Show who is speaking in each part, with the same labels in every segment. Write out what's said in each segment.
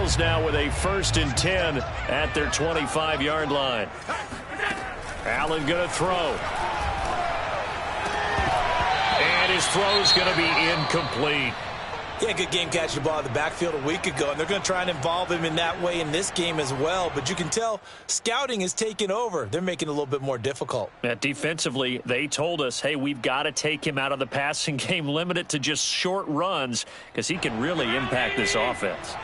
Speaker 1: Bills now with a 1st and 10 at their 25-yard line. Allen going to throw. And his throw is going to be incomplete.
Speaker 2: Yeah, good game catching the ball in the backfield a week ago, and they're going to try and involve him in that way in this game as well. But you can tell scouting is taking over. They're making it a little bit more difficult.
Speaker 1: Defensively, they told us, hey, we've got to take him out of the passing game, limit it to just short runs because he can really impact this offense.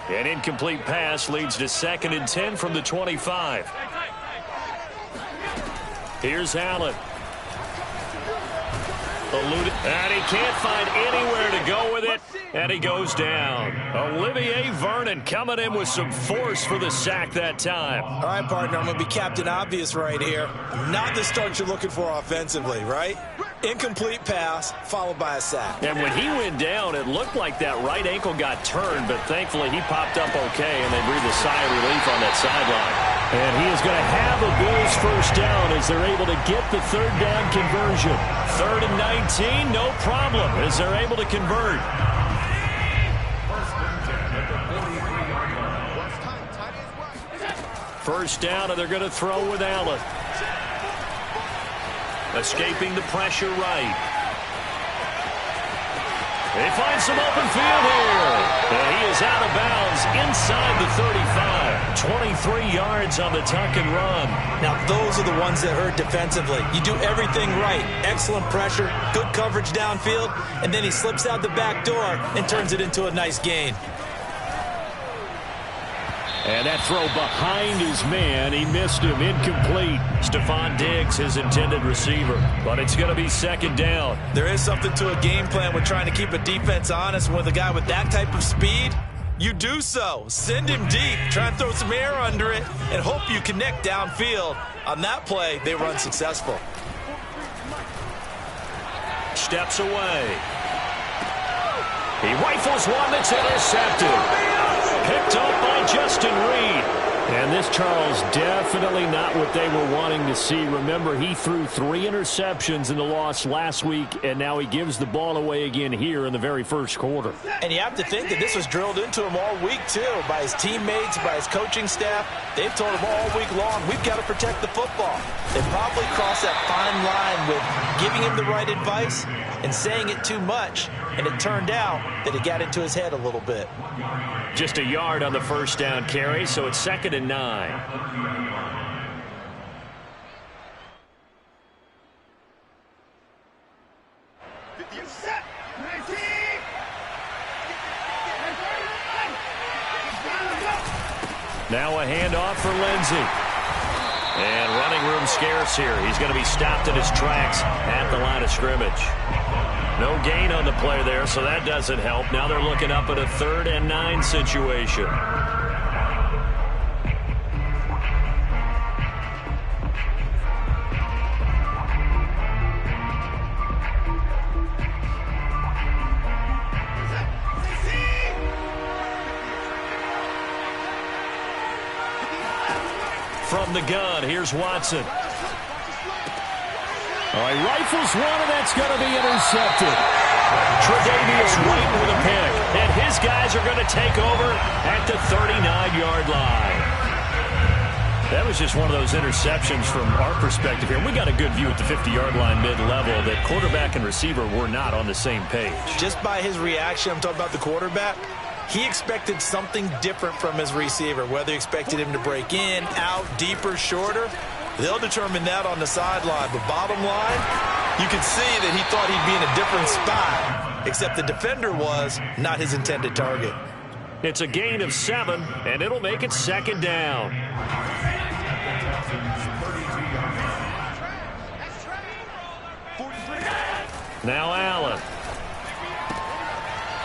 Speaker 1: An incomplete pass leads to 2nd and 10 from the 25. Here's Allen. And he can't find anywhere to go with it, and he goes down. Olivier Vernon coming in with some force for the sack that time.
Speaker 2: All right, partner, I'm going to be Captain Obvious right here. Not the start you're looking for offensively, right? Incomplete pass followed by a sack.
Speaker 1: And when he went down, it looked like that right ankle got turned, but thankfully he popped up okay, and they breathed a sigh of relief on that sideline. And he is going to have a Bills 1st down as they're able to get the 3rd down conversion. 3rd and 19, no problem as they're able to convert. First down, and they're going to throw with Allen. Escaping the pressure right. They find some open field here. And he is out of bounds inside the 35. 23 yards on the tuck and run.
Speaker 2: Now, those are the ones that hurt defensively. You do everything right. Excellent pressure, good coverage downfield, and then he slips out the back door and turns it into a nice gain.
Speaker 1: And that throw behind his man, he missed him, incomplete. Stephon Diggs, his intended receiver, but it's going to be 2nd down.
Speaker 2: There is something to a game plan with trying to keep a defense honest. With a guy with that type of speed, you do so. Send him deep, try and throw some air under it, and hope you connect downfield. On that play, they were unsuccessful.
Speaker 1: Steps away. He rifles one that's intercepted. Picked up by Justin Reed. And this, Charles, definitely not what they were wanting to see. Remember, he threw 3 interceptions in the loss last week, and now he gives the ball away again here in the very first quarter.
Speaker 2: And you have to think that this was drilled into him all week, too, by his teammates, by his coaching staff. They've told him all week long, we've got to protect the football. They probably crossed that fine line with giving him the right advice and saying it too much, and it turned out that it got into his head a little bit.
Speaker 1: Just a yard on the first down carry, so it's 2nd and 9. Now a handoff for Lindsey. And running room scarce here. He's going to be stopped in his tracks at the line of scrimmage. No gain on the play there, so that doesn't help. Now they're looking up at a 3rd and 9 situation. From the gun, here's Watson. All right, rifles one, and that's going to be intercepted. Tre'Davious White with a pick, and his guys are going to take over at the 39-yard line. That was just one of those interceptions from our perspective here. We got a good view at the 50-yard line mid-level that quarterback and receiver were not on the same page.
Speaker 2: Just by his reaction, I'm talking about the quarterback, he expected something different from his receiver, whether he expected him to break in, out, deeper, shorter. They'll determine that on the sideline. But bottom line, you can see that he thought he'd be in a different spot, except the defender was not his intended target.
Speaker 1: It's a gain of 7, and it'll make it 2nd down. Now Allen.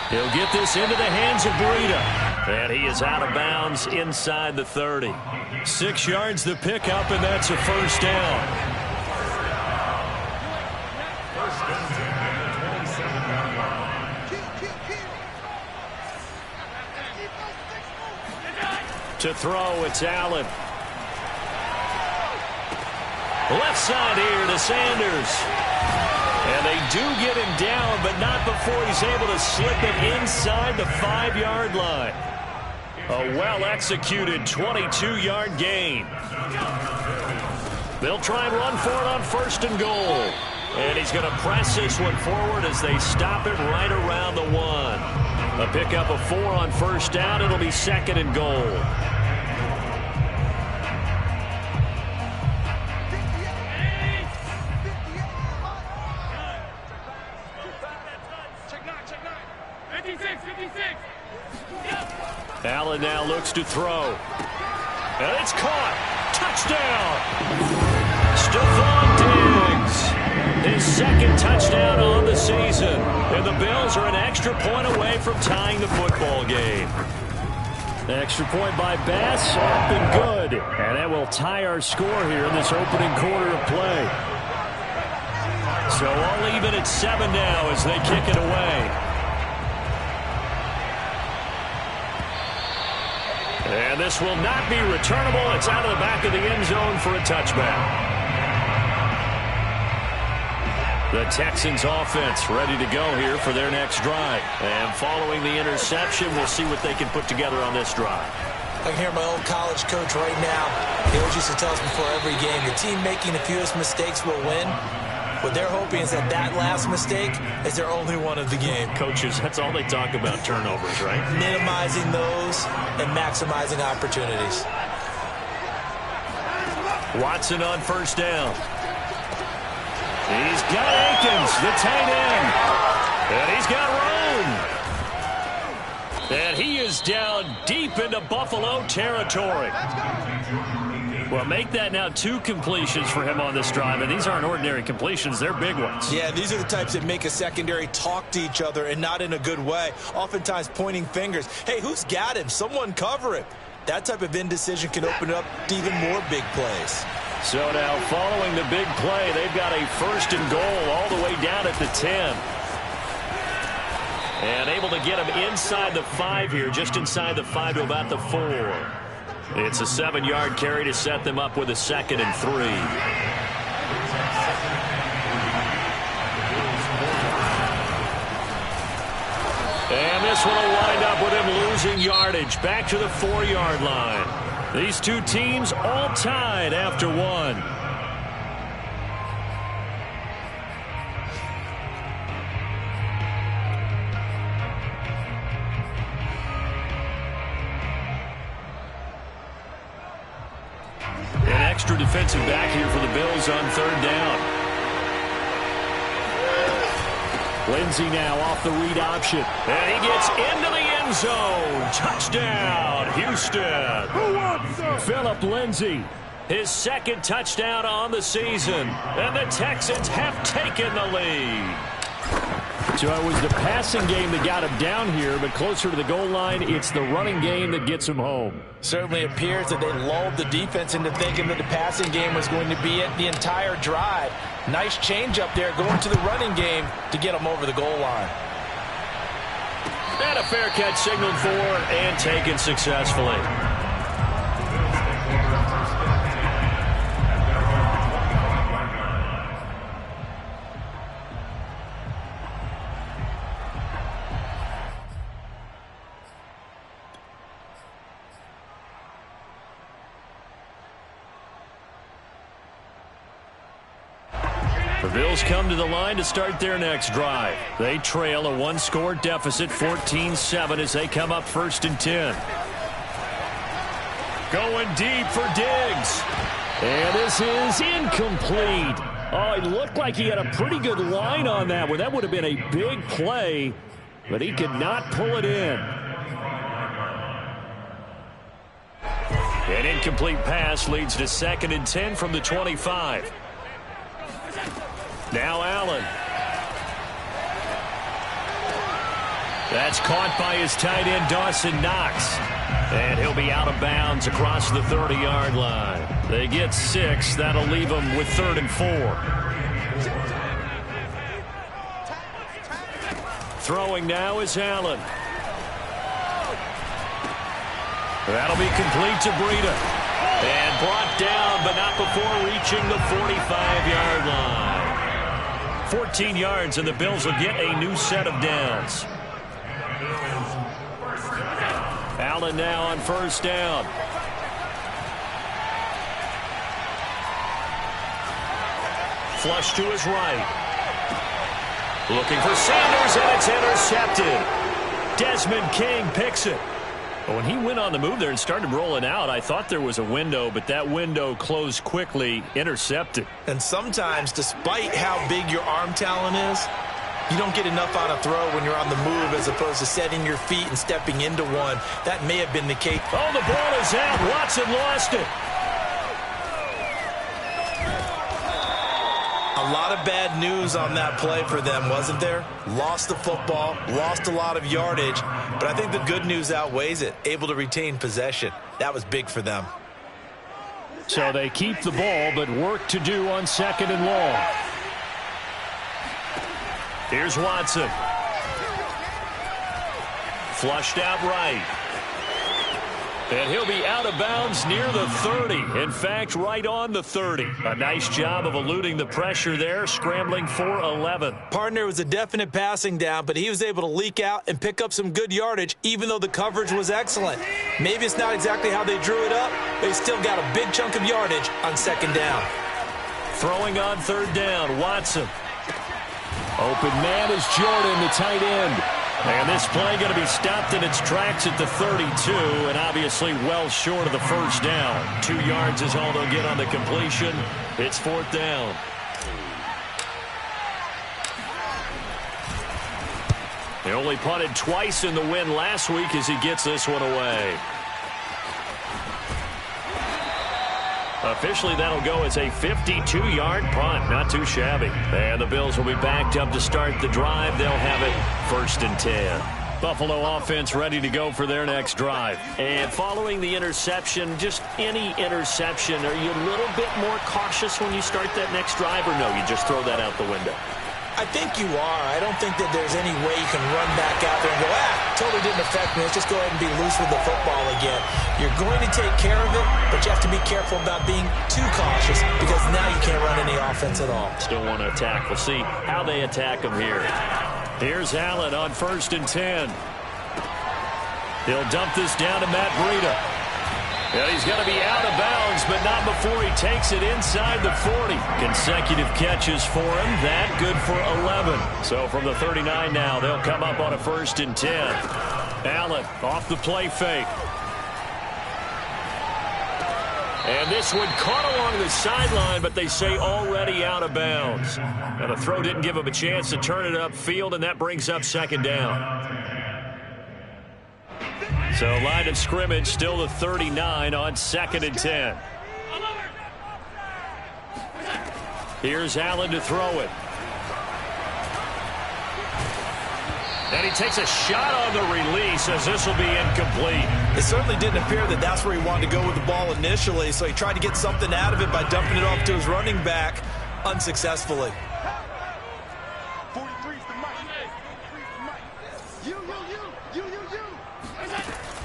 Speaker 1: He'll get this into the hands of Breida. And he is out of bounds inside the 30. 6 yards the pickup, and that's a 1st down. To throw, it's Allen. Left side here to Sanders. And they do get him down, but not before he's able to slip it inside the 5-yard line. A well-executed 22-yard gain. They'll try and run for it on 1st and goal. And he's going to press this one forward as they stop it right around the 1. A pickup of 4 on 1st down. It'll be 2nd and goal. Allen now looks to throw. And it's caught. Touchdown. Stephon Diggs. His 2nd touchdown on the season. And the Bills are an extra point away from tying the football game. Extra point by Bass. Up and good. And that will tie our score here in this opening quarter of play. So all even at 7 now as they kick it away. And this will not be returnable. It's out of the back of the end zone for a touchback. The Texans offense ready to go here for their next drive. And following the interception, we'll see what they can put together on this drive.
Speaker 2: I can hear my old college coach right now. He always used to tell us before every game, the team making the fewest mistakes will win. What they're hoping is that last mistake is their only one of the game.
Speaker 1: Coaches, that's all they talk about, turnovers, right?
Speaker 2: Minimizing those and maximizing opportunities. Watson on 1st down.
Speaker 1: He's got Akins, the tight end. And he's got Rome. And he is down deep into Buffalo territory. Well, make that now 2 completions for him on this drive, and these aren't ordinary completions. They're big ones.
Speaker 2: Yeah, these are the types that make a secondary talk to each other and not in a good way, oftentimes pointing fingers. Hey, who's got him? Someone cover it. That type of indecision can open up to even more big plays.
Speaker 1: So now following the big play, they've got a 1st and goal all the way down at the 10. And able to get him inside the 5 here, just inside the 5 to about the 4. It's a 7-yard carry to set them up with a 2nd and 3. And this one will wind up with him losing yardage back to the 4-yard line. These two teams all tied after 1. Extra defensive back here for the Bills on 3rd down. Lindsey now off the read option. And he gets into the end zone. Touchdown, Houston. Phillip Lindsey, his 2nd touchdown on the season. And the Texans have taken the lead. So it was the passing game that got him down here, but closer to the goal line, it's the running game that gets him home.
Speaker 2: Certainly appears that they lulled the defense into thinking that the passing game was going to be it the entire drive. Nice change up there going to the running game to get them over the goal line.
Speaker 1: And a fair catch signaled for and taken successfully. The Bills come to the line to start their next drive. They trail a 1-score deficit, 14-7, as they come up 1st and 10. Going deep for Diggs. And this is incomplete. Oh, it looked like he had a pretty good line on that one. That would have been a big play, but he could not pull it in. An incomplete pass leads to 2nd and 10 from the 25. Now Allen. That's caught by his tight end, Dawson Knox. And he'll be out of bounds across the 30-yard line. They get 6. That'll leave them with 3rd and 4. Throwing now is Allen. That'll be complete to Breida. And brought down, but not before reaching the 45-yard line. 14 yards, and the Bills will get a new set of downs. Allen now on first down. Flush to his right. Looking for Sanders, and it's intercepted. Desmond King picks it. When he went on the move there and started rolling out, I thought there was a window, but that window closed quickly, intercepted.
Speaker 2: And sometimes, despite how big your arm talent is, you don't get enough on a throw when you're on the move as opposed to setting your feet and stepping into one. That may have been the case.
Speaker 1: Oh, the ball is out. Watson lost it.
Speaker 2: A lot of bad news on that play for them, wasn't there? Lost the football, lost a lot of yardage, but I think the good news outweighs it. Able to retain possession. That was big for them.
Speaker 1: So they keep the ball, but work to do on second and long. Here's Watson. Flushed out right. And he'll be out of bounds near the 30. In fact, right on the 30. A nice job of eluding the pressure there, scrambling for 11.
Speaker 2: Partner was a definite passing down, but he was able to leak out and pick up some good yardage, even though the coverage was excellent. Maybe it's not exactly how they drew it up, but he still got a big chunk of yardage on second down.
Speaker 1: Throwing on third down, Watson. Open man is Jordan, the tight end. And this play going to be stopped in its tracks at the 32, and obviously well short of the first down. 2 yards is all they'll get on the completion. It's fourth down. They only punted twice in the win last week as he gets this one away. Officially, that'll go as a 52-yard punt. Not too shabby. And the Bills will be backed up to start the drive. They'll have it first and 10. Buffalo offense ready to go for their next drive. And following the interception, just any interception, are you a little bit more cautious when you start that next drive, or no, you just throw that out the window?
Speaker 2: I think you are. I don't think that there's any way you can run back out there and go, totally didn't affect me. Let's just go ahead and be loose with the football again. You're going to take care of it, but you have to be careful about being too cautious because now you can't run any offense at all.
Speaker 1: Still want to attack. We'll see how they attack him here. Here's Allen on first and 10. He'll dump this down to Matt Breida. And he's going to be out of bounds, but not before he takes it inside the 40. Consecutive catches for him. That good for 11. So from the 39 now, they'll come up on a first and 10. Allen off the play fake. And this one caught along the sideline, but they say already out of bounds. And the throw didn't give him a chance to turn it upfield, and that brings up second down. So line of scrimmage still the 39 on second and 10. Here's Allen to throw it. And he takes a shot on the release as this will be incomplete.
Speaker 2: It certainly didn't appear that that's where he wanted to go with the ball initially, so he tried to get something out of it by dumping it off to his running back unsuccessfully.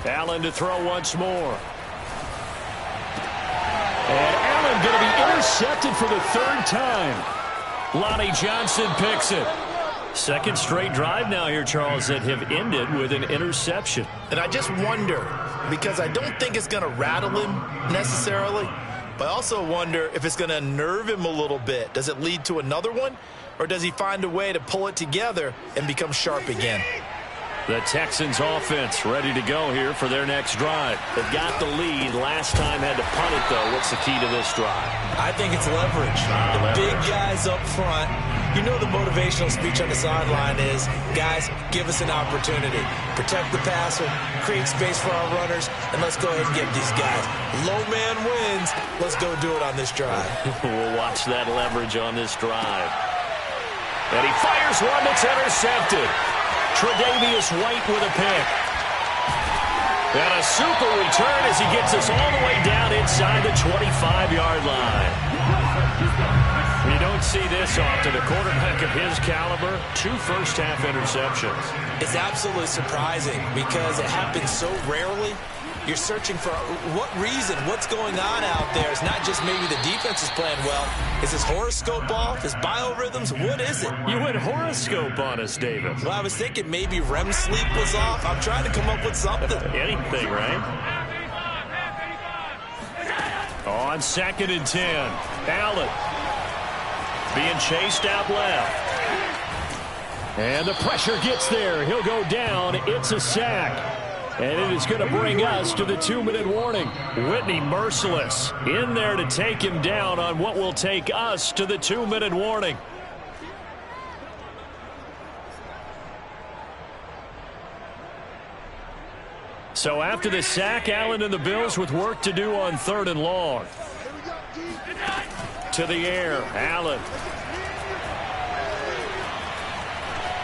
Speaker 1: Allen to throw once more. And Allen going to be intercepted for the third time. Lonnie Johnson picks it. Second straight drive now here, Charles, that have ended with an interception.
Speaker 2: And I just wonder, because I don't think it's going to rattle him necessarily, but I also wonder if it's going to unnerve him a little bit. Does it lead to another one, or does he find a way to pull it together and become sharp again?
Speaker 1: The Texans offense ready to go here for their next drive. They've got the lead. Last time had to punt it, though. What's the key to this drive?
Speaker 2: I think it's leverage. The big guys up front. You know the motivational speech on the sideline is, guys, give us an opportunity. Protect the passer, create space for our runners, and let's go ahead and get these guys. Low man wins. Let's go do it on this drive.
Speaker 1: We'll watch that leverage on this drive. And he fires one that's intercepted. Tre'Davious White with a pick. And a super return as he gets us all the way down inside the 25-yard line. You don't see this often. A quarterback of his caliber, 2 first-half interceptions.
Speaker 2: It's absolutely surprising because it happens so rarely. you're searching for what reason, what's going on out there. It's not just maybe the defense is playing well. Is his horoscope off? His biorhythms? What is it?
Speaker 1: You went horoscope on us, David.
Speaker 2: Well, I was thinking maybe REM sleep was off. I'm trying to come up with something.
Speaker 1: Anything, right? On 2nd and 10, Allen being chased out left. And the pressure gets there. He'll go down. It's a sack. And it is going to bring us to the 2-minute warning. Whitney merciless in there to take him down on what will take us to the 2-minute warning. So after the sack, Allen and the Bills with work to do on 3rd and long. To the air, Allen.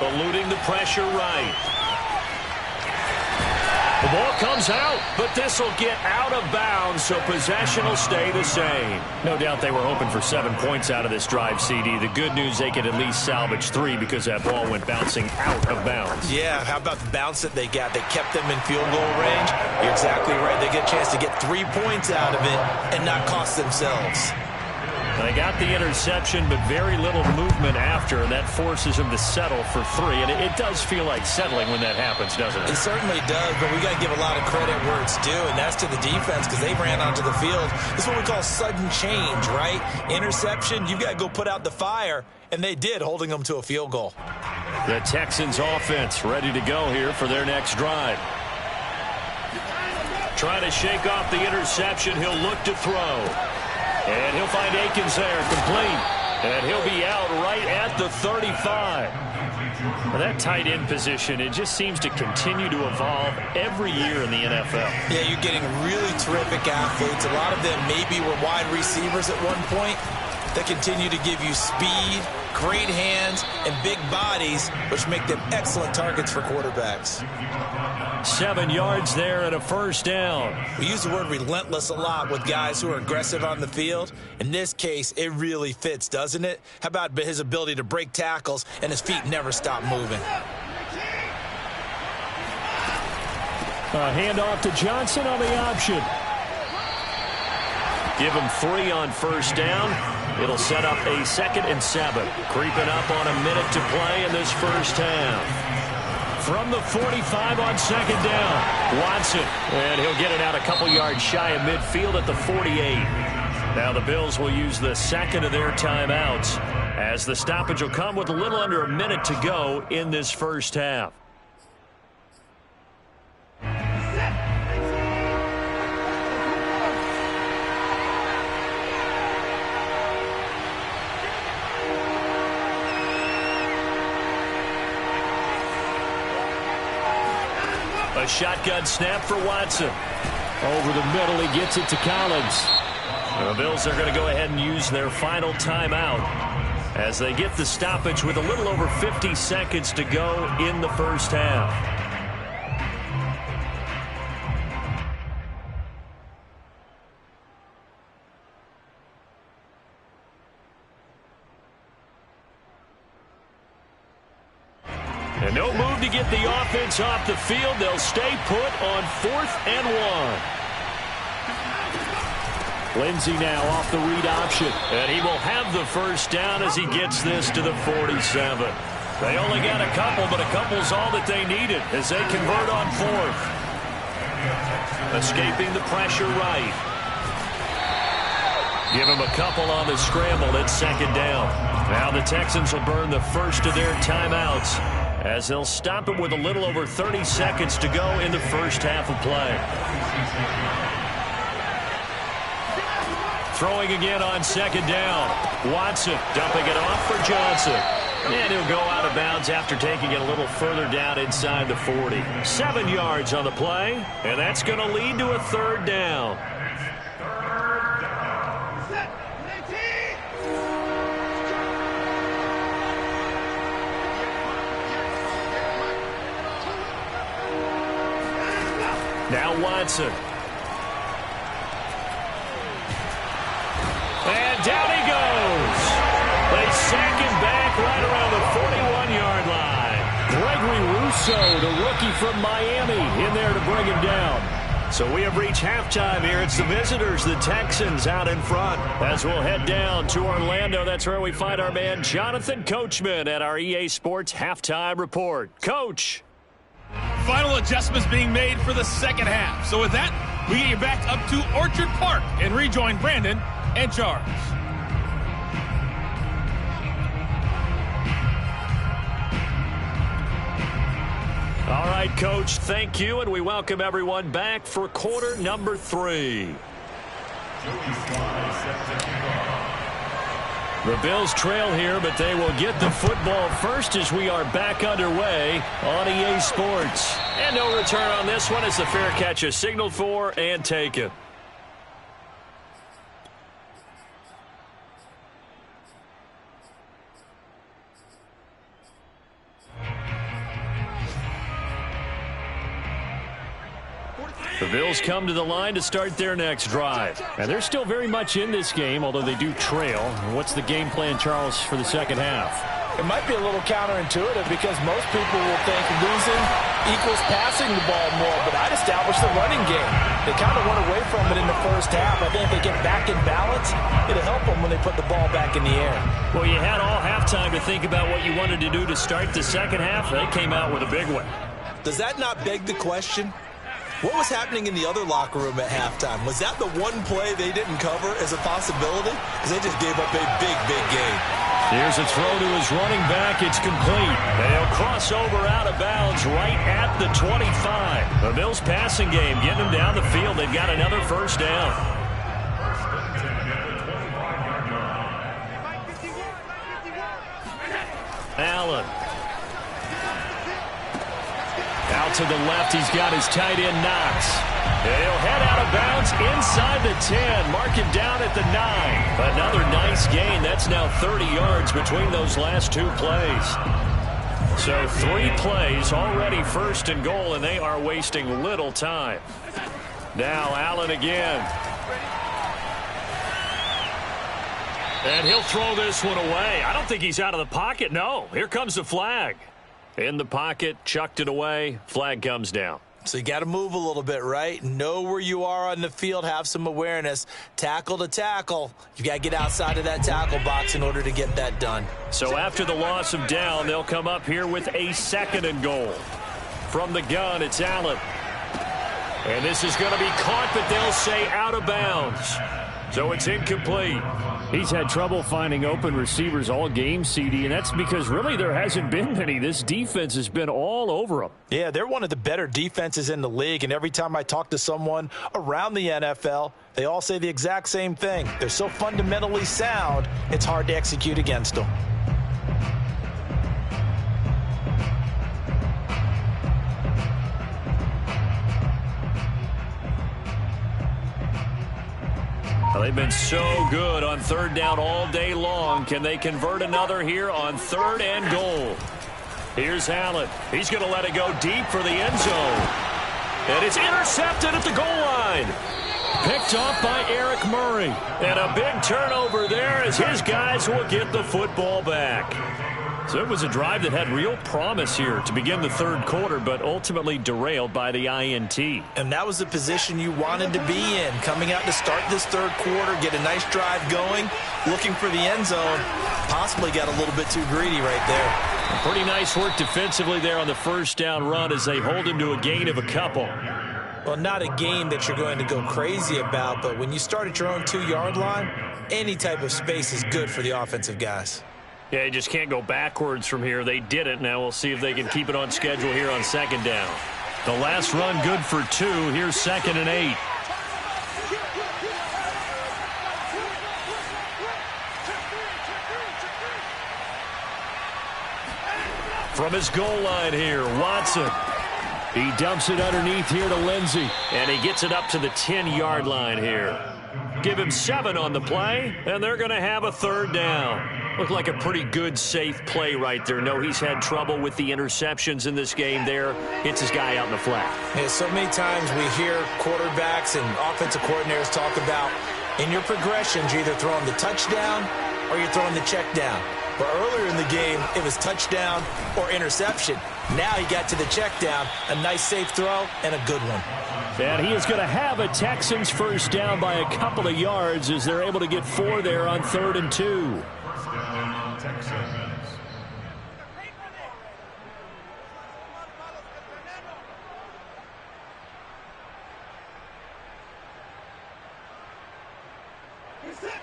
Speaker 1: Eluding the pressure right. The ball comes out, but this will get out of bounds, so possession will stay the same. No doubt they were hoping for 7 points out of this drive, CD. The good news, they could at least salvage 3 because that ball went bouncing out of bounds.
Speaker 2: Yeah, how about the bounce that they got? They kept them in field goal range. You're exactly right. They get a chance to get 3 points out of it and not cost themselves.
Speaker 1: They got the interception, but very little movement after, and that forces them to settle for 3. And it does feel like settling when that happens, doesn't it?
Speaker 2: It certainly does, but we got to give a lot of credit where it's due, and that's to the defense because they ran onto the field. This is what we call sudden change, right? Interception, you've got to go put out the fire, and they did, holding them to a field goal.
Speaker 1: The Texans offense ready to go here for their next drive. Trying to shake off the interception. He'll look to throw. And he'll find Akins there, complete. And he'll be out right at the 35. Well, that tight end position, it just seems to continue to evolve every year in the NFL.
Speaker 2: Yeah, you're getting really terrific athletes. A lot of them maybe were wide receivers at one point that continue to give you speed, great hands, and big bodies, which make them excellent targets for quarterbacks.
Speaker 1: 7 yards there and a first down.
Speaker 2: We use the word relentless a lot with guys who are aggressive on the field. In this case, it really fits, doesn't it? How about his ability to break tackles and his feet never stop moving?
Speaker 1: A handoff to Johnson on the option. Give him 3 on first down. It'll set up a 2nd and 7. Creeping up on a minute to play in this first half. From the 45 on 2nd down, Watson. And he'll get it out a couple yards shy of midfield at the 48. Now the Bills will use the 2nd of their timeouts as the stoppage will come with a little under a minute to go in this first half. A shotgun snap for Watson. Over the middle, he gets it to Collins. The Bills are going to go ahead and use their final timeout as they get the stoppage with a little over 50 seconds to go in the first half. And no move to get the offense off the field. They'll stay put on 4th and 1. Lindsey now off the read option. And he will have the first down as he gets this to the 47. They only got a couple, but a couple's all that they needed as they convert on 4th. Escaping the pressure right. Give him a couple on the scramble. It's 2nd down. Now the Texans will burn the first of their timeouts as they'll stop it with a little over 30 seconds to go in the first half of play. Throwing again on 2nd down. Watson dumping it off for Johnson. And he'll go out of bounds after taking it a little further down inside the 40. 7 yards on the play, and that's going to lead to a 3rd down. Now Watson. And down he goes. They sack him back right around the 41-yard line. Gregory Rousseau, the rookie from Miami, in there to bring him down. So we have reached halftime here. It's the visitors, the Texans, out in front. As we'll head down to Orlando, that's where we find our man Jonathan Coachman at our EA Sports Halftime Report. Coach.
Speaker 3: Final adjustments being made for the second half. So with that, we get you back up to Orchard Park and rejoin Brandon and Charles.
Speaker 1: All right, Coach, thank you, and we welcome everyone back for quarter number 3. The Bills trail here, but they will get the football first as we are back underway on EA Sports. And no return on this one as the fair catch is signaled for and taken. The Bills come to the line to start their next drive. And they're still very much in this game, although they do trail. What's the game plan, Charles, for the second half?
Speaker 2: It might be a little counterintuitive because most people will think losing equals passing the ball more, but I'd establish the running game. They kind of went away from it in the first half. I think if they get back in balance, it'll help them when they put the ball back in the air.
Speaker 1: Well, you had all halftime to think about what you wanted to do to start the second half. They came out with a big one.
Speaker 2: Does that not beg the question? What was happening in the other locker room at halftime? Was that the one play they didn't cover as a possibility? Because they just gave up a big, big game.
Speaker 1: Here's a throw to his running back. It's complete. They'll cross over out of bounds right at the 25. The Bills passing game getting them down the field. They've got another first down. Allen. Out to the left, he's got his tight end, Knox. He'll head out of bounds inside the 10. Mark him down at the 9. Another nice gain. That's now 30 yards between those last 2 plays. So 3 plays, already first and goal, and they are wasting little time. Now Allen again. And he'll throw this one away. I don't think he's out of the pocket. No, here comes the flag. In the pocket, chucked it away, flag comes down.
Speaker 2: So you got to move a little bit, right? Know where you are on the field, have some awareness. Tackle to tackle. You got to get outside of that tackle box in order to get that done.
Speaker 1: So after the loss of down, they'll come up here with a 2nd and goal. From the gun, it's Allen. And this is going to be caught, but they'll say out of bounds. So it's incomplete. He's had trouble finding open receivers all game, CD, and that's because really there hasn't been many. This defense has been all over them.
Speaker 2: Yeah, they're one of the better defenses in the league, and every time I talk to someone around the NFL, they all say the exact same thing. They're so fundamentally sound, it's hard to execute against them.
Speaker 1: They've been so good on 3rd down all day long. Can they convert another here on 3rd and goal? Here's Allen. He's going to let it go deep for the end zone. And it's intercepted at the goal line. Picked off by Eric Murray. And a big turnover there as his guys will get the football back. So it was a drive that had real promise here to begin the 3rd quarter, but ultimately derailed by the INT.
Speaker 2: And that was the position you wanted to be in. Coming out to start this 3rd quarter, get a nice drive going, looking for the end zone. Possibly got a little bit too greedy right there.
Speaker 1: Pretty nice work defensively there on the 1st down run as they hold him to a gain of a couple.
Speaker 2: Well, not a gain that you're going to go crazy about, but when you start at your own 2-yard line, any type of space is good for the offensive guys.
Speaker 1: Yeah, you just can't go backwards from here. They did it. Now we'll see if they can keep it on schedule here on 2nd down. The last run good for 2. Here's 2nd and 8. From his goal line here, Watson. He dumps it underneath here to Lindsey. And he gets it up to the 10-yard line here. Give him 7 on the play, and they're going to have a 3rd down. Looked like a pretty good, safe play right there. No, he's had trouble with the interceptions in this game there. Hits his guy out in the flat.
Speaker 2: Yeah, so many times we hear quarterbacks and offensive coordinators talk about in your progressions, you're either throwing the touchdown or you're throwing the check down. But earlier in the game, it was touchdown or interception. Now he got to the check down, a nice safe throw, and a good one.
Speaker 1: And he is going to have a Texans first down by a couple of yards as they're able to get 4 there on 3rd and 2.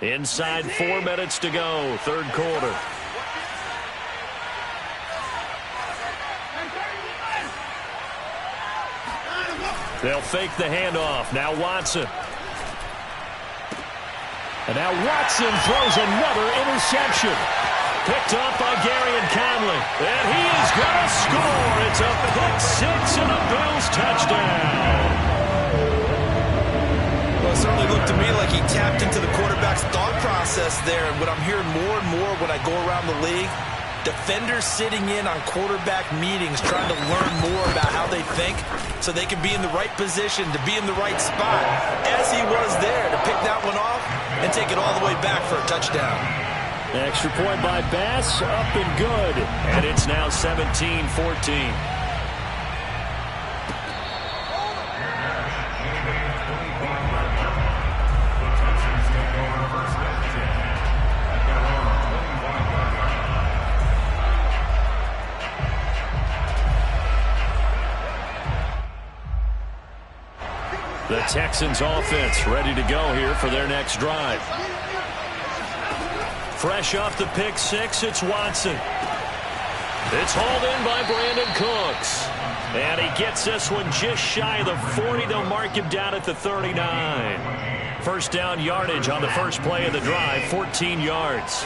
Speaker 1: Inside 4 minutes to go, 3rd quarter. They'll fake the handoff. Now Watson. And now Watson throws another interception. Picked up by Garyon Conley. And he is going to score. It's a pick 6 and a Bills touchdown.
Speaker 2: Well, it certainly looked to me like he tapped into the quarterback's thought process there. And what I'm hearing more and more when I go around the league, defenders sitting in on quarterback meetings trying to learn more about how they think so they can be in the right position to be in the right spot, as he was there to pick that one off and take it all the way back for a touchdown.
Speaker 1: Extra point by Bass, up and good. And it's now 17-14. The Texans offense ready to go here for their next drive. Fresh off the pick 6, it's Watson. It's hauled in by Brandon Cooks. And he gets this one just shy of the 40. They'll mark him down at the 39. First down yardage on the first play of the drive, 14 yards.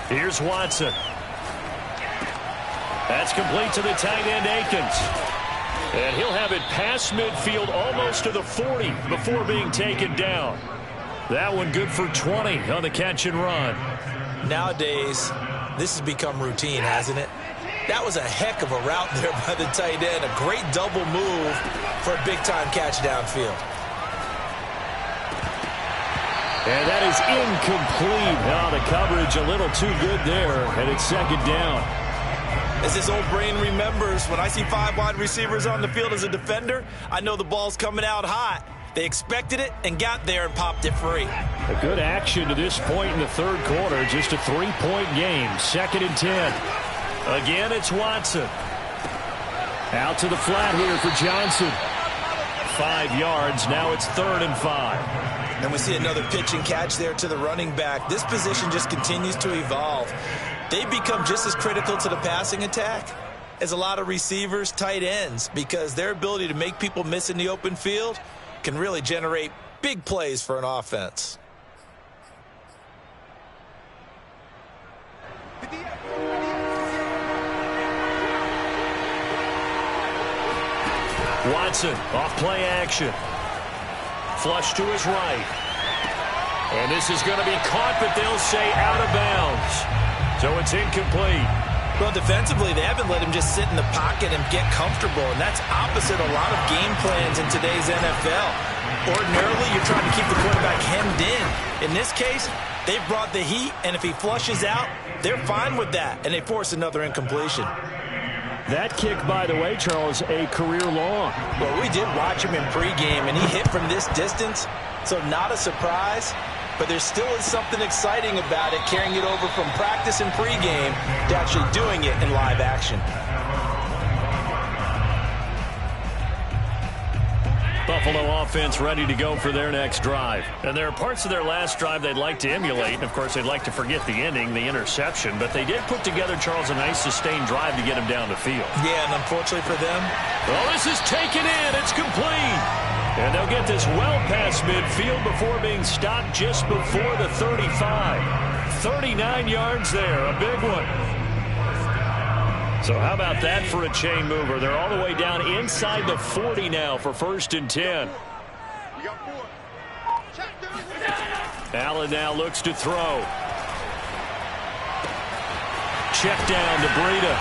Speaker 1: Here's Watson. That's complete to the tight end, Akins. And he'll have it past midfield almost to the 40 before being taken down. That one good for 20 on the catch and run.
Speaker 2: Nowadays, this has become routine, hasn't it? That was a heck of a route there by the tight end. A great double move for a big-time catch downfield.
Speaker 1: And that is incomplete. Oh, the coverage a little too good there, and it's 2nd down.
Speaker 2: As his old brain remembers, when I see 5 wide receivers on the field as a defender, I know the ball's coming out hot. They expected it and got there and popped it free.
Speaker 1: A good action to this point in the 3rd quarter. Just a 3-point game. 2nd and 10. Again, it's Watson. Out to the flat here for Johnson. 5 yards. Now it's 3rd and 5.
Speaker 2: And we see another pitch and catch there to the running back. This position just continues to evolve. They become just as critical to the passing attack as a lot of receivers, tight ends, because their ability to make people miss in the open field can really generate big plays for an offense.
Speaker 1: Watson off play action. Flush to his right. And this is going to be caught, but they'll say out of bounds. So it's incomplete.
Speaker 2: Well, defensively, they haven't let him just sit in the pocket and get comfortable, and that's opposite a lot of game plans in today's NFL. Ordinarily, you're trying to keep the quarterback hemmed in. In this case, they've brought the heat, and if he flushes out, they're fine with that, and they force another incompletion.
Speaker 1: That kick, by the way, Charles, a career long.
Speaker 2: Well, we did watch him in pregame, and he hit from this distance, so not a surprise. But there still is something exciting about it, carrying it over from practice and pregame to actually doing it in live action.
Speaker 1: Buffalo offense ready to go for their next drive. And there are parts of their last drive they'd like to emulate. And, of course, they'd like to forget the ending, the interception. But they did put together, Charles, a nice sustained drive to get him down the field.
Speaker 2: Yeah, and unfortunately for them.
Speaker 1: Well, this is taken in. It's complete. And they'll get this well past midfield before being stopped just before the 35. 39 yards there, a big one. So how about that for a chain mover? They're all the way down inside the 40 now for 1st and 10. Allen now looks to throw. Check down to Breida.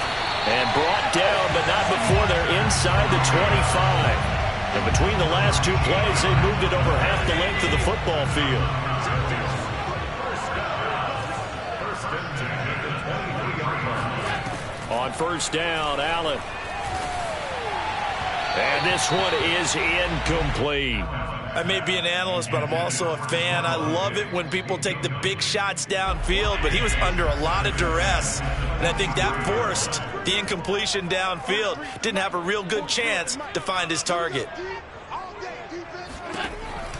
Speaker 1: And brought down, but not before they're inside the 25. And between the last 2 plays, they moved it over half the length of the football field. On 1st down, Allen. And this one is incomplete.
Speaker 2: I may be an analyst, but I'm also a fan. I love it when people take the big shots downfield, but he was under a lot of duress, and I think that forced the incompletion downfield. Didn't have a real good chance to find his target.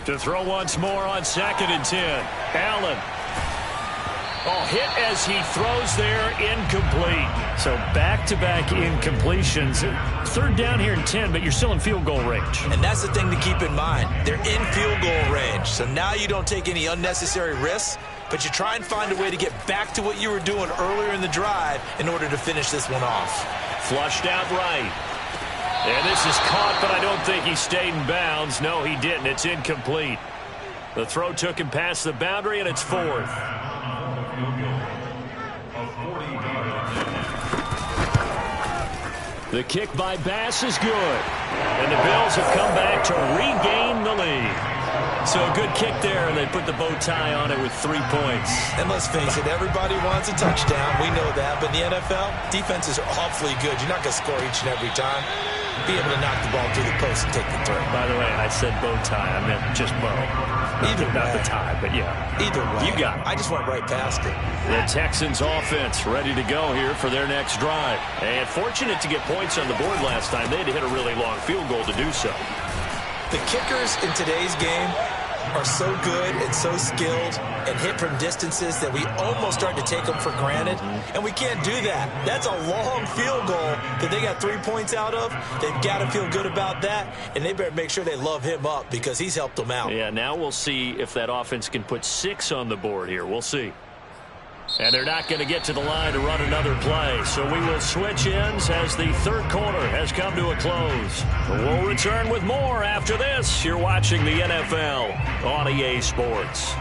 Speaker 1: To throw once more on 2nd and 10. Allen. Oh, hit as he throws there, incomplete. So back-to-back incompletions. 3rd down here and 10, but you're still in field goal range.
Speaker 2: And that's the thing to keep in mind. They're in field goal range. So now you don't take any unnecessary risks, but you try and find a way to get back to what you were doing earlier in the drive in order to finish this one off.
Speaker 1: Flushed out right. And this is caught, but I don't think he stayed in bounds. No, he didn't. It's incomplete. The throw took him past the boundary, and it's 4th. The kick by Bass is good. And the Bills have come back to regain the lead. So a good kick there, and they put the bow tie on it with 3 points.
Speaker 2: And let's face it, everybody wants a touchdown. We know that. But in the NFL, defenses are awfully good. You're not going to score each and every time. Be able to knock the ball through the post and take the throw.
Speaker 1: By the way, I said bow tie. I meant just bow. Not the tie, but yeah.
Speaker 2: Either way.
Speaker 1: You got it.
Speaker 2: I just went right past it.
Speaker 1: The Texans offense ready to go here for their next drive. And fortunate to get points on the board last time. They had to hit a really long field goal to do so.
Speaker 2: The kickers in today's game are so good and so skilled and hit from distances that we almost start to take them for granted. And we can't do that. That's a long field goal that they got 3 points out of. They've got to feel good about that, and they better make sure they love him up because he's helped them out.
Speaker 1: Yeah, now we'll see if that offense can put 6 on the board here. We'll see. And they're not going to get to the line to run another play. So we will switch ends as the 3rd quarter has come to a close. We'll return with more after this. You're watching the NFL on EA Sports.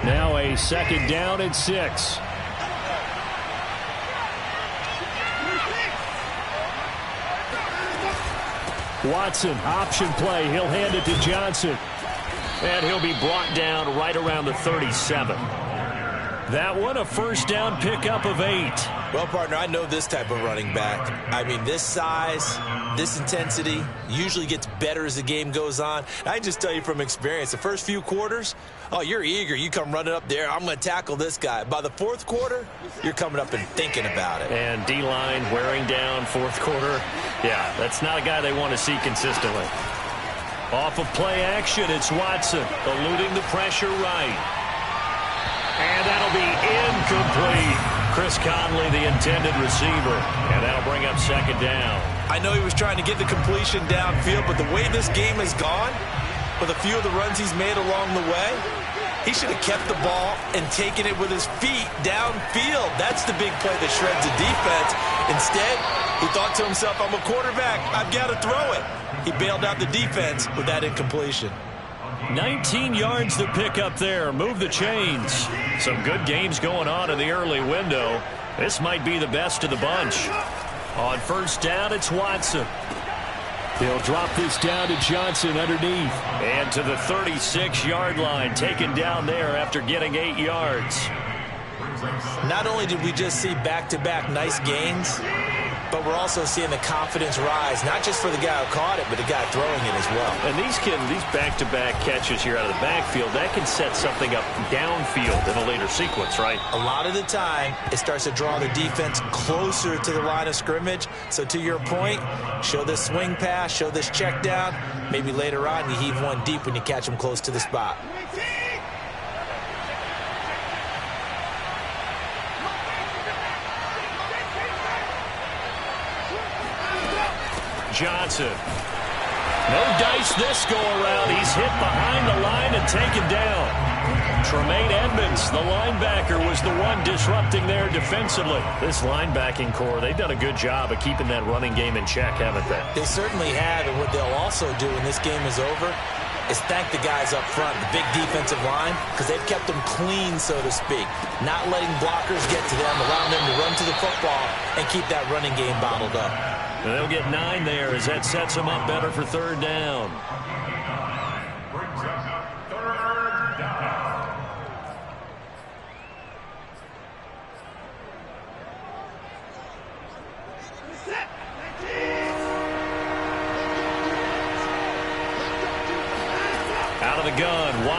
Speaker 1: Now a 2nd down and 6. Watson, option play. He'll hand it to Johnson. And he'll be brought down right around the 37. That one, a 1st down pickup of 8.
Speaker 2: Well, partner, I know this type of running back. I mean, this size, this intensity usually gets better as the game goes on. And I can just tell you from experience, the first few quarters, oh, you're eager. You come running up there. I'm going to tackle this guy. By the 4th quarter, you're coming up and thinking about it.
Speaker 1: And D-line wearing down 4th quarter. Yeah, that's not a guy they want to see consistently. Off of play action, it's Watson eluding the pressure right. And that'll be incomplete. Chris Conley, the intended receiver. And that'll bring up 2nd down.
Speaker 2: I know he was trying to get the completion downfield, but the way this game has gone, with a few of the runs he's made along the way, he should have kept the ball and taken it with his feet downfield. That's the big play that shreds the defense. Instead, he thought to himself, I'm a quarterback. I've got to throw it. He bailed out the defense with that incompletion.
Speaker 1: 19 yards to pick up there. Move the chains. Some good games going on in the early window. This might be the best of the bunch. On 1st down, it's Watson. He'll drop this down to Johnson underneath. And to the 36-yard line, taken down there after getting 8 yards.
Speaker 2: Not only did we just see back-to-back nice gains, but we're also seeing the confidence rise, not just for the guy who caught it, but the guy throwing it as well.
Speaker 1: And these back-to-back catches here out of the backfield, that can set something up downfield in a later sequence, right?
Speaker 2: A lot of the time, it starts to draw the defense closer to the line of scrimmage. So to your point, show this swing pass, show this check down. Maybe later on, you heave one deep when you catch him close to the spot.
Speaker 1: Johnson. No dice this go-around. He's hit behind the line and taken down. Tremaine Edmonds, the linebacker, was the one disrupting there defensively. This linebacking core, they've done a good job of keeping that running game in check, haven't they?
Speaker 2: They certainly have, and what they'll also do when this game is over is thank the guys up front, the big defensive line, because they've kept them clean, so to speak. Not letting blockers get to them, allowing them to run to the football and keep that running game bottled up.
Speaker 1: And they'll get 9 there as that sets them up better for 3rd down.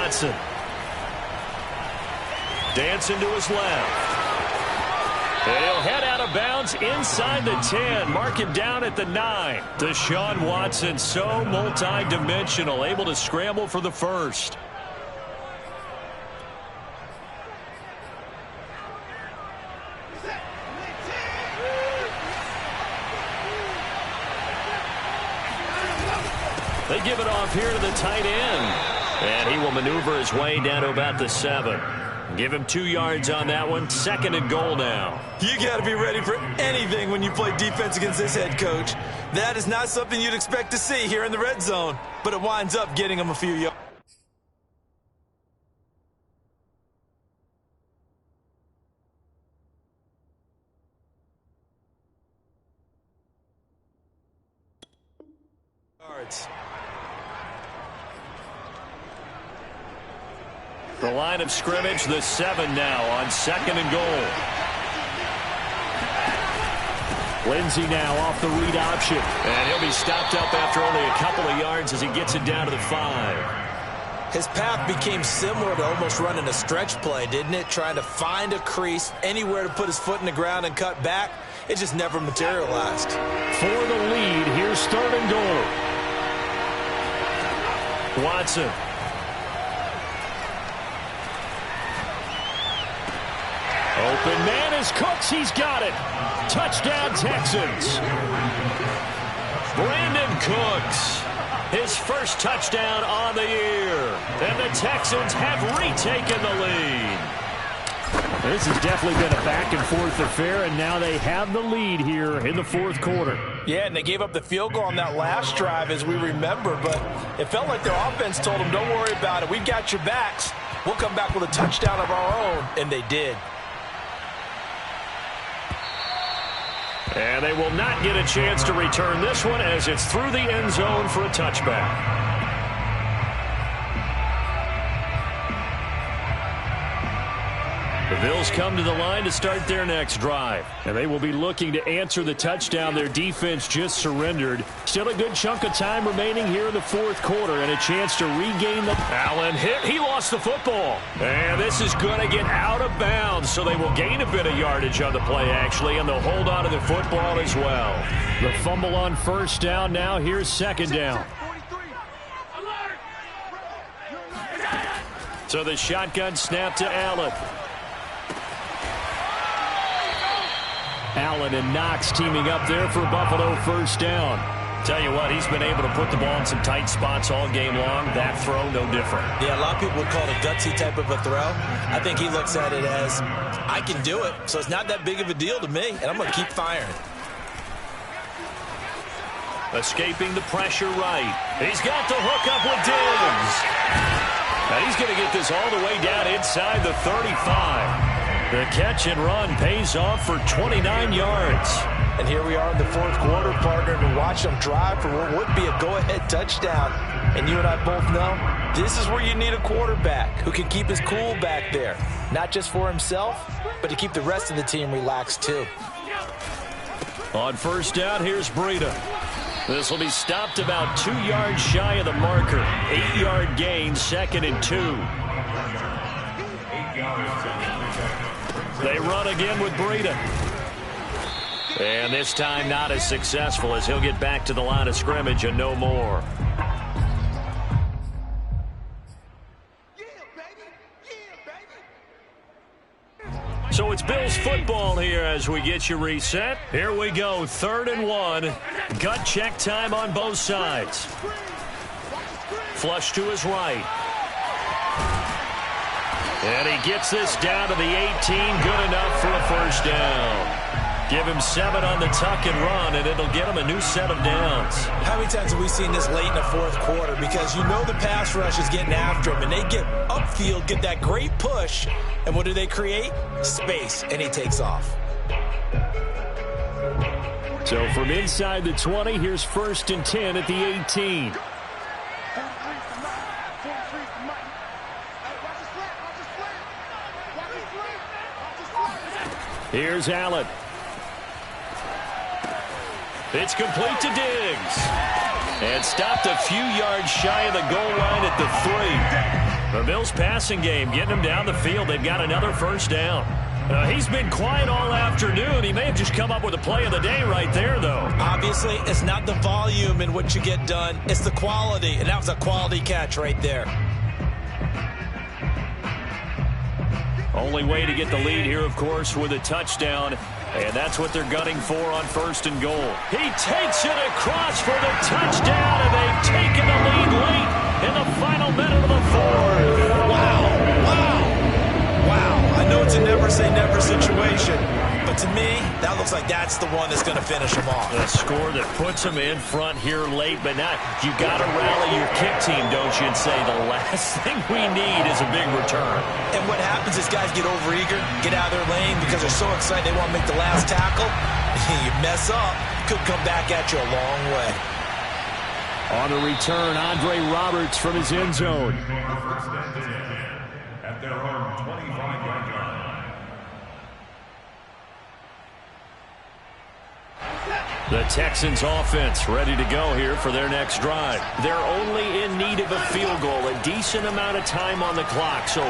Speaker 1: Watson. Dancing to his left. And he'll head out of bounds inside the 10. Mark him down at the 9. Deshaun Watson, so multi-dimensional, able to scramble for the first. They give it off here to the tight end. And he will maneuver his way down to about the 7. Give him 2 yards on that one. 2nd and goal now.
Speaker 2: You got to be ready for anything when you play defense against this head coach. That is not something you'd expect to see here in the red zone, but it winds up getting him a few yards.
Speaker 1: The line of scrimmage, the 7 now on 2nd and goal. Lindsey now off the read option. And he'll be stopped up after only a couple of yards as he gets it down to the 5.
Speaker 2: His path became similar to almost running a stretch play, didn't it? Trying to find a crease, anywhere to put his foot in the ground and cut back. It just never materialized.
Speaker 1: For the lead, here's 3rd and goal. Watson. Open man is Cooks. He's got it. Touchdown, Texans. Brandon Cooks. His first touchdown on the year. And the Texans have retaken the lead. This has definitely been a back-and-forth affair, and now they have the lead here in the 4th quarter.
Speaker 2: Yeah, and they gave up the field goal on that last drive, as we remember, but it felt like their offense told them, don't worry about it. We've got your backs. We'll come back with a touchdown of our own, and they did.
Speaker 1: And they will not get a chance to return this one as it's through the end zone for a touchback. The Bills come to the line to start their next drive. And they will be looking to answer the touchdown their defense just surrendered. Still a good chunk of time remaining here in the 4th quarter and a chance to regain the... Allen hit. He lost the football. And this is going to get out of bounds, so they will gain a bit of yardage on the play, actually, and they'll hold on to the football as well. The fumble on 1st down now. Here's 2nd down. So the shotgun snap to Allen. Allen and Knox teaming up there for Buffalo 1st down. Tell you what, he's been able to put the ball in some tight spots all game long. That throw, no different.
Speaker 2: Yeah, a lot of people would call it a gutsy type of a throw. I think he looks at it as, I can do it, so it's not that big of a deal to me, and I'm going to keep firing.
Speaker 1: Escaping the pressure right. He's got the hook up with Diggs. Now he's going to get this all the way down inside the 35. The catch and run pays off for 29 yards.
Speaker 2: And here we are in the 4th quarter, partner, to watch them drive for what would be a go-ahead touchdown. And you and I both know this is where you need a quarterback who can keep his cool back there. Not just for himself, but to keep the rest of the team relaxed too.
Speaker 1: On 1st down, here's Breida. This will be stopped about 2 yards shy of the marker. 8-yard gain, 2nd and 2. They run again with Breida. And this time not as successful as he'll get back to the line of scrimmage and no more. So it's Bills football here as we get you reset. Here we go, 3rd and 1. Gut check time on both sides. Flush to his right. And he gets this down to the 18. Good enough for a 1st down. Give him 7 on the tuck and run, and it'll get him a new set of downs.
Speaker 2: How many times have we seen this late in the 4th quarter? Because you know the pass rush is getting after him, and they get upfield, get that great push, and what do they create? Space, and he takes off.
Speaker 1: So from inside the 20, here's 1st and 10 at the 18. Here's Allen. It's complete to Diggs. And stopped a few yards shy of the goal line at the 3. The Bills passing game, getting him down the field. They've got another first down. He's been quiet all afternoon. He may have just come up with a play of the day right there, though.
Speaker 2: Obviously, it's not the volume in what you get done. It's the quality, and that was a quality catch right there.
Speaker 1: Only way to get the lead here, of course, with a touchdown. And that's what they're gunning for on 1st and goal. He takes it across for the touchdown, and they've taken the lead late in the final minute of the fourth.
Speaker 2: Wow. I know it's a never-say-never situation, but to me, that looks like that's the one that's going to finish them off.
Speaker 1: A score that puts them in front here late, but now you got to rally your kick team, don't you, and say the last thing we need is a big return.
Speaker 2: And what happens is guys get overeager, get out of their lane because they're so excited they want to make the last tackle. You mess up, could come back at you a long way.
Speaker 1: On the return, Andre Roberts from his end zone.
Speaker 4: At their own 25-yard line.
Speaker 1: The Texans offense ready to go here for their next drive. They're only in need of a field goal, a decent amount of time on the clock. So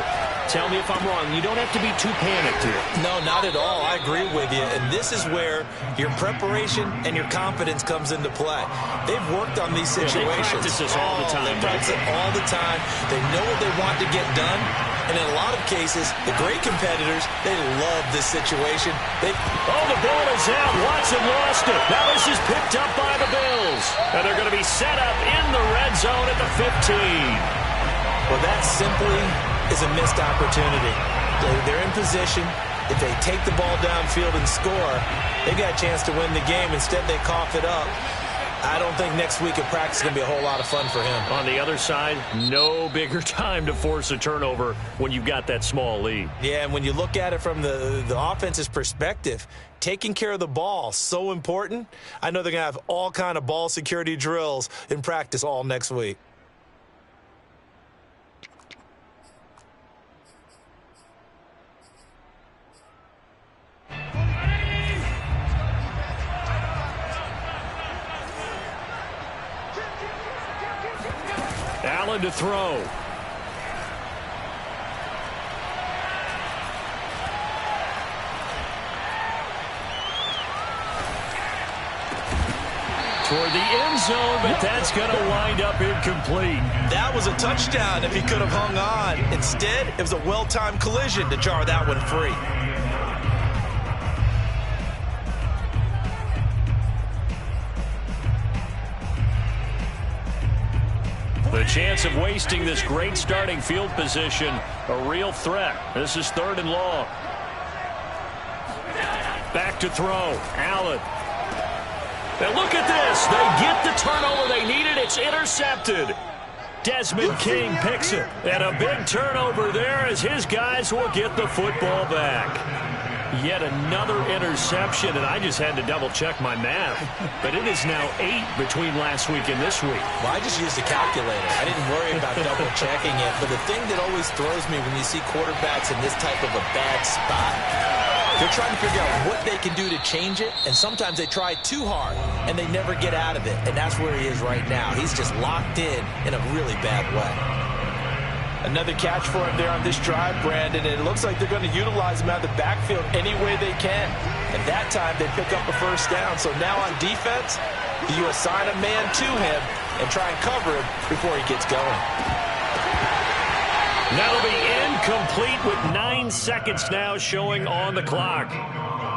Speaker 1: tell me if I'm wrong. You don't have to be too panicked here.
Speaker 2: No, not at all. I agree with you. And this is where your preparation and your confidence comes into play. They've worked on these situations.
Speaker 1: They practice this all the time.
Speaker 2: They practice it all the time. They know what they want to get done. And in a lot of cases, the great competitors, they love this situation.
Speaker 1: The ball is out. Watson lost it. Now this is picked up by the Bills. And they're going to be set up in the red zone at the 15.
Speaker 2: Well, that simply is a missed opportunity. They're in position. If they take the ball downfield and score, they got a chance to win the game. Instead, they cough it up. I don't think next week at practice is going to be a whole lot of fun for him.
Speaker 1: On the other side, no bigger time to force a turnover when you've got that small lead.
Speaker 2: Yeah, and when you look at it from the offense's perspective, taking care of the ball, so important. I know they're going to have all kind of ball security drills in practice all next week.
Speaker 1: Allen to throw. Toward the end zone, but that's going to wind up incomplete.
Speaker 2: That was a touchdown if he could have hung on. Instead, it was a well-timed collision to jar that one free.
Speaker 1: The chance of wasting this great starting field position, a real threat. This is 3rd and long. Back to throw. Allen. And look at this. They get the turnover they needed. It's intercepted. Desmond King picks it. And a big turnover there as his guys will get the football back. Yet another interception, and I just had to double-check my math. But it is now 8 between last week and this week.
Speaker 2: Well, I just used a calculator. I didn't worry about double-checking it. But the thing that always throws me when you see quarterbacks in this type of a bad spot, they're trying to figure out what they can do to change it, and sometimes they try too hard, and they never get out of it. And that's where he is right now. He's just locked in a really bad way. Another catch for him there on this drive, Brandon, and it looks like they're going to utilize him out of the backfield any way they can. And that time, they pick up a first down. So now on defense, you assign a man to him and try and cover him before he gets going.
Speaker 1: That'll be incomplete with 9 seconds now showing on the clock.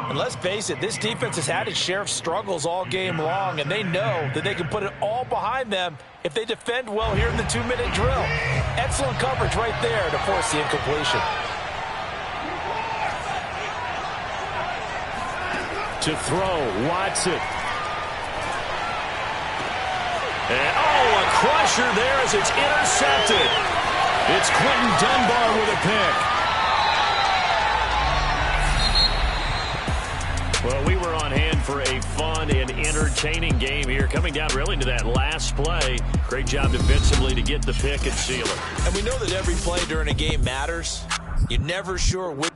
Speaker 2: And let's face it, this defense has had its share of struggles all game long, and they know that they can put it all behind them if they defend well here in the 2-minute drill. Excellent coverage right there to force the incompletion.
Speaker 1: To throw, Watson. And, a crusher there as it's intercepted. It's Quentin Dunbar with a pick. Well, we were on hand for a fun and entertaining game here. Coming down really to that last play. Great job defensively to get the pick and seal it.
Speaker 2: And we know that every play during a game matters. You're never sure which